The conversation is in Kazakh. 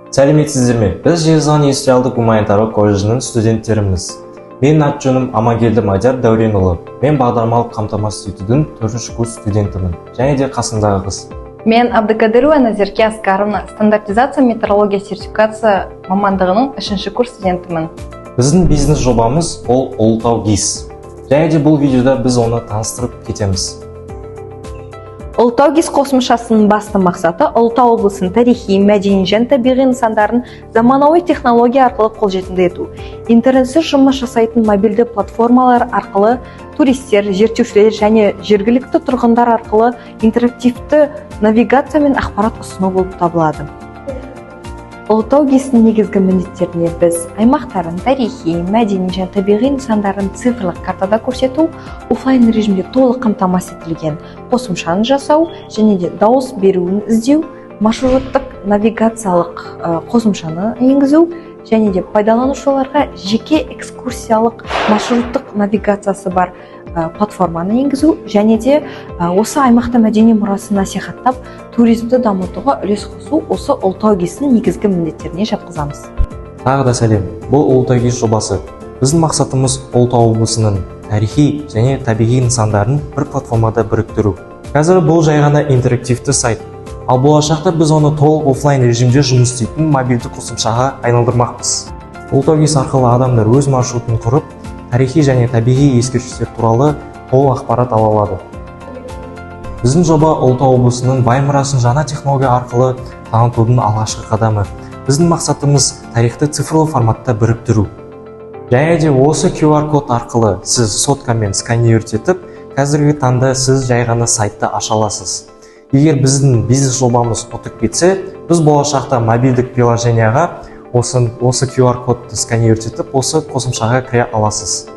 Сәлеметсіздер ме? Біз Жезқазған индустриалдық гуманитарлық колледжінің студенттеріміз. Менің аты-жөнім Амангелді Мадияр Дәуренұлы. Мен бағдарламалық қамтамасыз етудің 4-ші курс студентімін. Және де қасымдағы қыз. Мен Абдыкадырова Назерке Аскаровна, стандартизация метрология сертификация мамандығының 3-ші курс студентімін. Біздің бизнес жобамыз ол Ұлытау ГИС. Және де бұл видеода біз оны таныстырып кетеміз. Ұлытау ГИС қосымшасының басты мақсаты Ұлытау облысының тарихи, мәдени және табиғи нысандарын заманауи технология арқылы қолжетімді ету. Интернетсіз жұмыс жасайтын мобильді платформалар арқылы туристер, зерттеушілер және жергілікті тұрғындар арқылы интерактивті навигация мен ақпарат ұсыну болып табылады. Ұлытау ГИС-нің негізгі міндеттеріне біз аймақтарын тарихи, мәдени және табиғи нысандарын цифрлық картада көрсету, офлайн режимде толық қамтамасыз етілген қосымшаны жасау және де дауыс беруін іздеу, маршруттық навигациялық қосымшаны енгізу және де пайдаланушыларға жеке экскурсиялық маршруттық навигациясы бар платформаны енгізу және де осы аймақта мәдени мұрасын насихаттап, туризмді дамытуға үлес қосу осы Ұлытау ГИС-нің негізгі міндеттеріне жатқызамыз. Тағы да сәлем. Бұл Ұлытау ГИС жобасы. Біздің мақсатымыз Ұлытау облысының тарихи және табиғи нысандарын бір платформада біріктіру. Қазір бұл жай ғана интерактивті сайт. Ал болашақта біз оны толық офлайн режимде жұмыс істейтін мобильді қосымшаға айналдырмақпыз. Ұлытау ГИС арқылы адамдар өз маршрутын құрып, тарихи және табиғи ескерткіштер туралы толық ақпарат ала алады. Біздің жоба Ұлытау облысының бай мұрасын жаңа технология арқылы танытудың алғашқы қадамы. Біздің мақсатымыз тарихты цифрлы форматта біріктіру. Және де осы QR код арқылы сіз соткамен сканировать етіп, қазіргі таңда сіз жай ғана сайтты аша аласыз. Егер біздің бизнес жобамыз ұтып кетсе, біз болашақта мобильдік приложенияға осы QR кодты сканировать етіп, осы қосымшаға кіре аласыз.